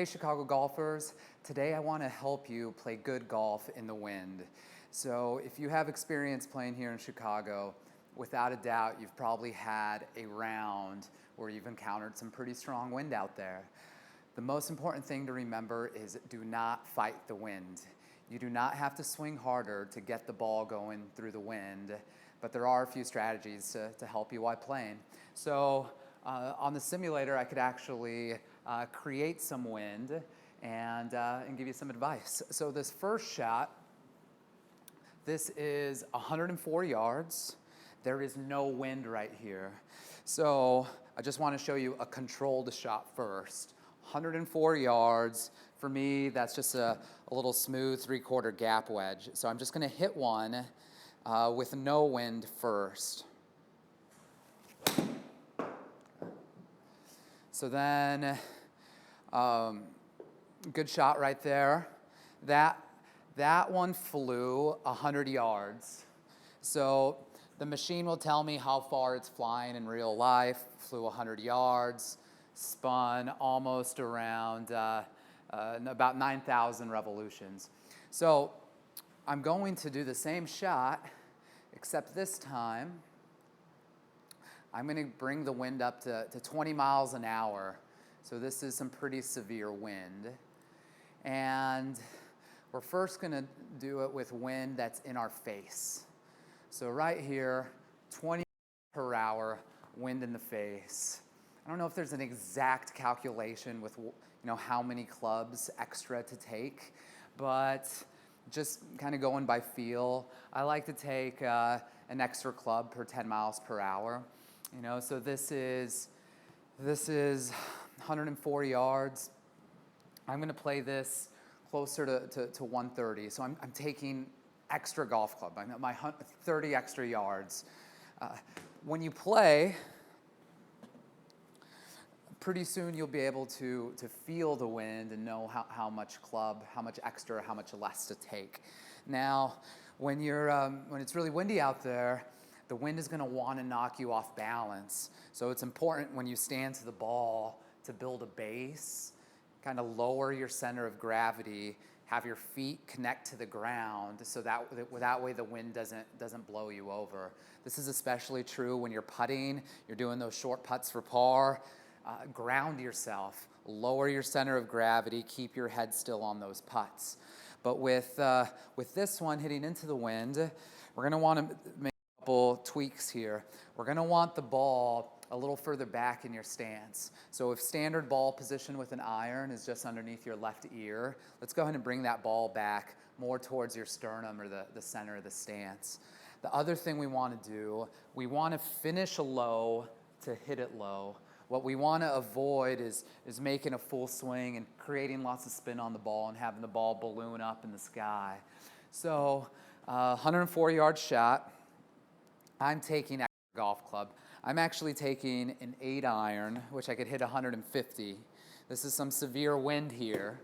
Hey Chicago golfers, today I want to help you play good golf in the wind. So if you have experience playing here in Chicago, without a doubt you've probably had a round where you've encountered some pretty strong wind out there. The most important thing to remember is do not fight the wind. You do not have to swing harder to get the ball going through the wind, but there are a few strategies to help you while playing. So on the simulator, I could actually create some wind and give you some advice. So this first shot, this is 104 yards. There is no wind right here. So I just want to show you a controlled shot first. 104 yards. For me, that's just a little smooth 3/4 gap wedge. So I'm just going to hit one with no wind first. So then, good shot right there. That one flew 100 yards. So the machine will tell me how far it's flying in real life. Flew 100 yards, spun almost around about 9,000 revolutions. So I'm going to do the same shot, except this time I'm going to bring the wind up to 20 miles an hour. So this is some pretty severe wind. And we're first going to do it with wind that's in our face. So right here, 20 per hour, wind in the face. I don't know if there's an exact calculation with how many clubs extra to take, but just kind of going by feel, I like to take an extra club per 10 miles per hour. So this is 104 yards. I'm going to play this closer to 130. So I'm taking extra golf club. I know my 30 extra yards. When you play, pretty soon you'll be able to feel the wind and know how much club, how much extra, how much less to take. Now, when it's really windy out there, the wind is going to want to knock you off balance. So it's important when you stand to the ball to build a base, kind of lower your center of gravity, have your feet connect to the ground so that way the wind doesn't blow you over. This is especially true when you're putting, you're doing those short putts for par. Ground yourself, lower your center of gravity, keep your head still on those putts. But with this one hitting into the wind, we're going to want to make a couple tweaks here. We're going to want the ball a little further back in your stance. So if standard ball position with an iron is just underneath your left ear, let's go ahead and bring that ball back more towards your sternum or the center of the stance. The other thing we want to do, we want to finish a low to hit it low. What we want to avoid is making a full swing and creating lots of spin on the ball and having the ball balloon up in the sky. So 104-yard shot. I'm taking extra golf club. I'm actually taking an 8-iron, which I could hit 150. This is some severe wind here,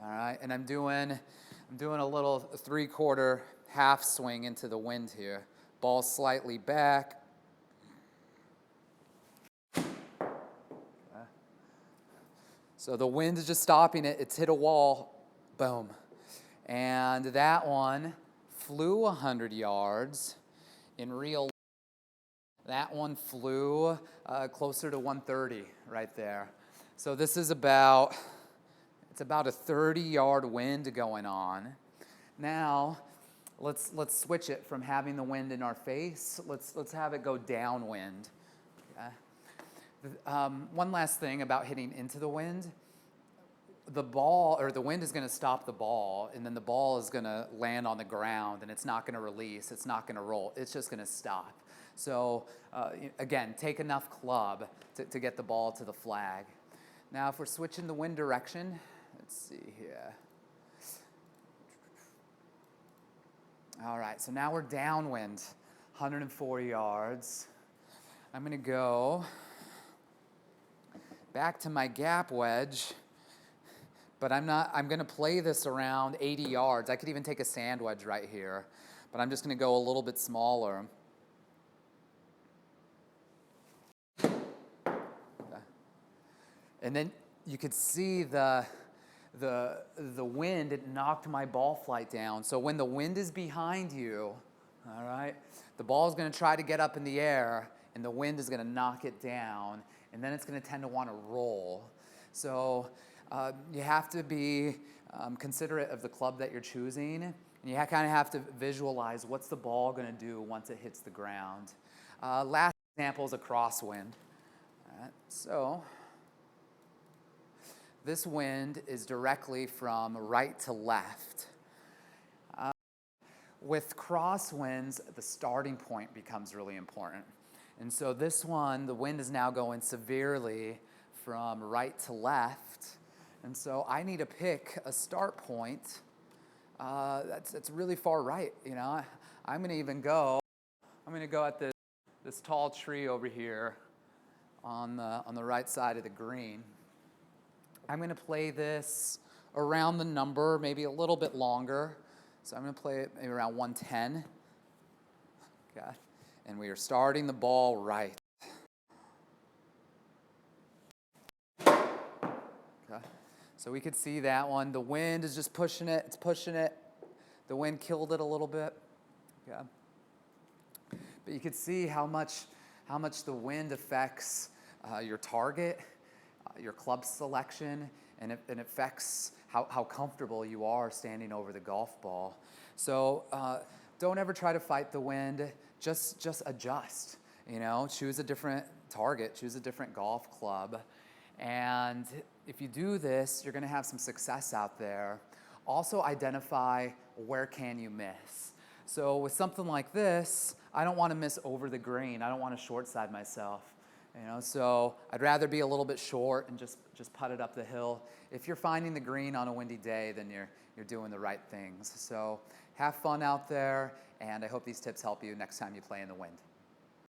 all right? And I'm doing a little 3/4 half swing into the wind here. Ball slightly back. So the wind is just stopping it. It's hit a wall. Boom. And that one flew 100 yards in real life. That one flew closer to 130 right there. So this is about a 30-yard wind going on. Now, let's switch it from having the wind in our face. Let's have it go downwind. Okay? One last thing about hitting into the wind. The wind is going to stop the ball, and then the ball is going to land on the ground, and it's not going to release. It's not going to roll. It's just going to stop. So again, take enough club to get the ball to the flag. Now, if we're switching the wind direction, let's see here. All right, so now we're downwind, 104 yards. I'm going to go back to my gap wedge, but I'm going to play this around 80 yards. I could even take a sand wedge right here, but I'm just going to go a little bit smaller. And then you could see the the wind, it knocked my ball flight down. So when the wind is behind you, all right, the ball is going to try to get up in the air, and the wind is going to knock it down, and then it's going to tend to want to roll. So you have to be considerate of the club that you're choosing, and you kind of have to visualize what's the ball going to do once it hits the ground. Last example is a crosswind. All right, so this wind is directly from right to left. With crosswinds, the starting point becomes really important. And so this one, the wind is now going severely from right to left. And so I need to pick a start point that's really far right. You know, I'm going to go at this tall tree over here on the right side of the green. I'm going to play this around the number, maybe a little bit longer. So I'm going to play it maybe around 110. Okay. And we are starting the ball right. Okay. So we could see that one. The wind is just pushing it. It's pushing it. The wind killed it a little bit. Okay. But you could see how much the wind affects your target, your club selection, and it affects how comfortable you are standing over the golf ball. So don't ever try to fight the wind. Just adjust. You know, choose a different target, choose a different golf club, and if you do this, you're going to have some success out there. Also, identify where can you miss. So with something like this, I don't want to miss over the green. I don't want to short side myself. You know, so I'd rather be a little bit short and just putt it up the hill. If you're finding the green on a windy day, then you're doing the right things. So have fun out there, and I hope these tips help you next time you play in the wind.